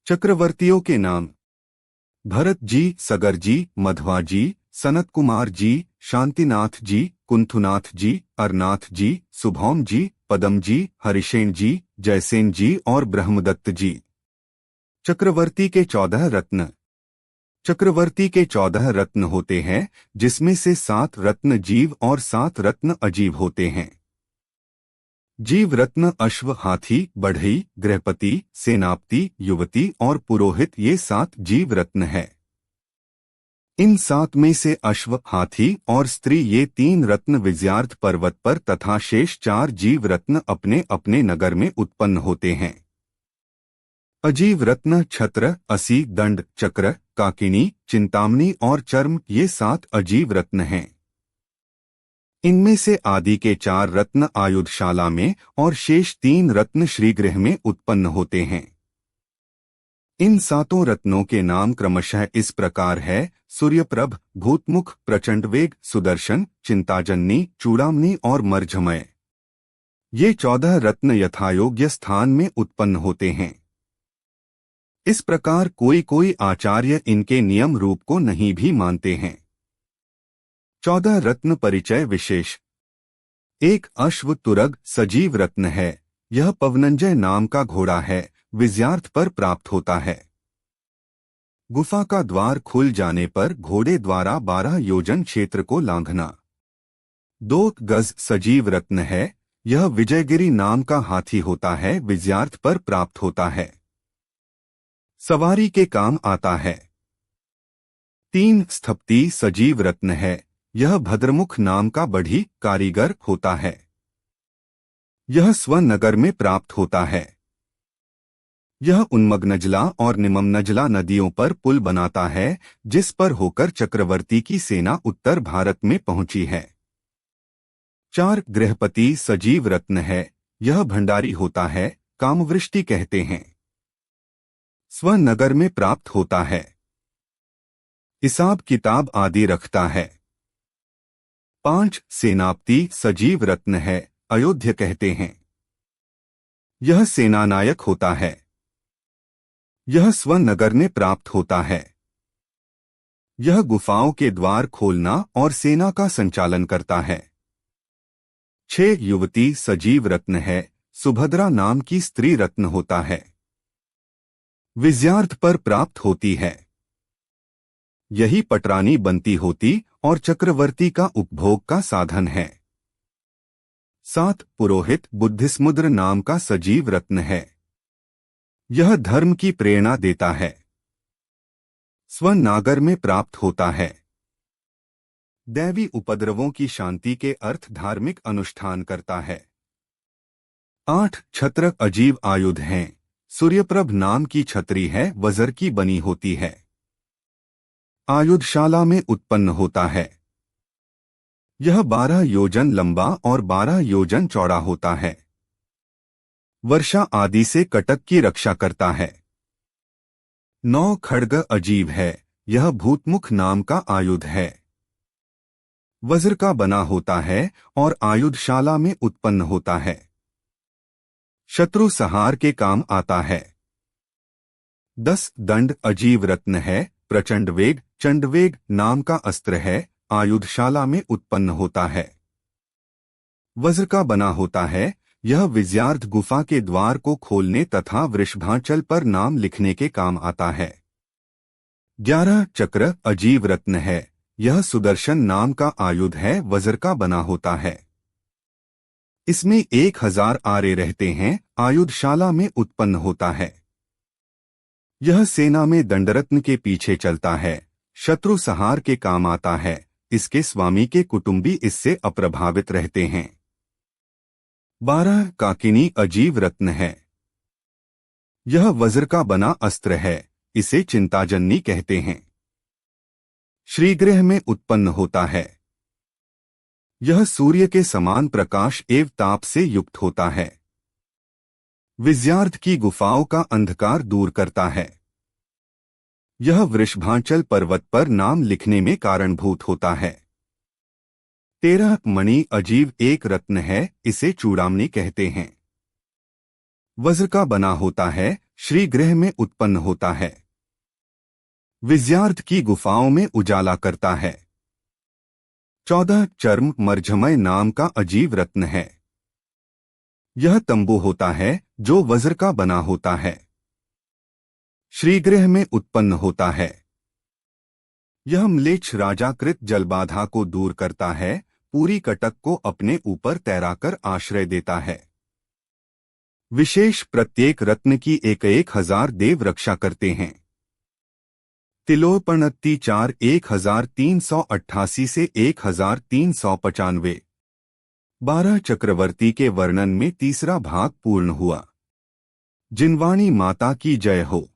चक्रवर्तियों के नाम: भरत जी, सगर जी, मध्वा जी, सनत कुमार जी, शांतिनाथ जी, कुंथुनाथ जी, अरनाथ जी, सुभौम जी, पदम जी, हरिशेन जी, जयसेन जी और ब्रह्मदत्त जी। चक्रवर्ती के 14 रत्न: चक्रवर्ती के 14 रत्न होते हैं, जिसमें से 7 रत्न जीव और 7 रत्न अजीव होते हैं। जीव रत्न अश्व, हाथी, बढ़ई, गृहपति, सेनापति, युवती और पुरोहित, ये 7 जीव रत्न हैं। इन 7 में से अश्व, हाथी और स्त्री, ये 3 रत्न विजयार्थ पर्वत पर तथा शेष 4 जीव रत्न अपने अपने नगर में उत्पन्न होते हैं। अजीव रत्न छत्र, असी, दंड, चक्र, काकिनी, चिंतामणि और चर्म, ये 7 अजीव रत्न हैं। इनमें से आदि के 4 रत्न आयुधशाला में और शेष 3 रत्न श्रीगृह में उत्पन्न होते हैं। इन 7 रत्नों के नाम क्रमशः इस प्रकार है: सूर्यप्रभ, भूतमुख, प्रचंडवेग, सुदर्शन, चिंताजननी, चूड़ामणि और मर्झमय। ये 14 रत्न यथायोग्य स्थान में उत्पन्न होते हैं। इस प्रकार कोई कोई आचार्य इनके नियम रूप को नहीं भी मानते हैं। 14 रत्न परिचय विशेष: 1. अश्व तुरग सजीव रत्न है। यह पवनंजय नाम का घोड़ा है, विजयार्थ पर प्राप्त होता है। गुफा का द्वार खुल जाने पर घोड़े द्वारा 12 योजन क्षेत्र को लांघना। 2. गज सजीव रत्न है। यह विजयगिरी नाम का हाथी होता है, विजयार्थ पर प्राप्त होता है। सवारी के काम आता है। 3. स्थपति सजीव रत्न है। यह भद्रमुख नाम का बढ़ी कारीगर होता है। यह स्वनगर में प्राप्त होता है। यह उन्मग्नजला और निमग्नजला नदियों पर पुल बनाता है, जिस पर होकर चक्रवर्ती की सेना उत्तर भारत में पहुंची है। 4. गृहपति सजीव रत्न है। यह भंडारी होता है, कामवृष्टि कहते हैं। स्वनगर में प्राप्त होता है। हिसाब किताब आदि रखता है। 5. सेनापति सजीव रत्न है, अयोध्या कहते हैं। यह सेनानायक होता है। यह स्वनगर में प्राप्त होता है। यह गुफाओं के द्वार खोलना और सेना का संचालन करता है। 6. युवती सजीव रत्न है। सुभद्रा नाम की स्त्री रत्न होता है। विजयार्थ पर प्राप्त होती है। यही पटरानी बनती होती और चक्रवर्ती का उपभोग का साधन है। 7. पुरोहित बुद्धिसमुद्र नाम का सजीव रत्न है। यह धर्म की प्रेरणा देता है। स्वनागर में प्राप्त होता है। दैवी उपद्रवों की शांति के अर्थ धार्मिक अनुष्ठान करता है। 8. छत्र अजीव आयुध हैं। सूर्यप्रभ नाम की छतरी है, वज्र की बनी होती है। आयुधशाला में उत्पन्न होता है। यह 12 योजन लंबा और 12 योजन चौड़ा होता है। वर्षा आदि से कटक की रक्षा करता है। 9. खड्ग अजीव है। यह भूतमुख नाम का आयुध है। वज्र का बना होता है और आयुधशाला में उत्पन्न होता है। शत्रु संहार के काम आता है। 10. दंड अजीव रत्न है। प्रचंड वेग चंडवेग नाम का अस्त्र है, आयुधशाला में उत्पन्न होता है। वज्र का बना होता है। यह विजयार्थ गुफा के द्वार को खोलने तथा वृषभाचल पर नाम लिखने के काम आता है। 11. चक्र अजीव रत्न है। यह सुदर्शन नाम का आयुध है, वज्र का बना होता है। इसमें 1000 आरे रहते हैं, आयुधशाला में उत्पन्न होता है। यह सेना में दंडरत्न के पीछे चलता है, शत्रु संहार के काम आता है। इसके स्वामी के कुटुंबी इससे अप्रभावित रहते हैं। 12. काकिनी अजीव रत्न है। यह वज्र का बना अस्त्र है, इसे चिंताजननी कहते हैं। श्रीगृह में उत्पन्न होता है। यह सूर्य के समान प्रकाश एवं ताप से युक्त होता है। विजयार्थ की गुफाओं का अंधकार दूर करता है। यह वृषभाचल पर्वत पर नाम लिखने में कारणभूत होता है। 13. मणि अजीव एक रत्न है, इसे चूड़ामणि कहते हैं। वज्र का बना होता है, श्रीगृह में उत्पन्न होता है। विजयार्थ की गुफाओं में उजाला करता है। 14 चर्म मर्झमय नाम का अजीब रत्न है। यह तंबू होता है जो वज्र का बना होता है। श्रीगृह में उत्पन्न होता है। यह म्लेच्छ राजाकृत जलबाधा को दूर करता है, पूरी कटक को अपने ऊपर तैराकर आश्रय देता है। विशेष प्रत्येक रत्न की 1000 देव रक्षा करते हैं। तिलोपणत्ती 4 1388 से 1395। 12 चक्रवर्ती के वर्णन में तीसरा भाग पूर्ण हुआ। जिनवाणी माता की जय हो।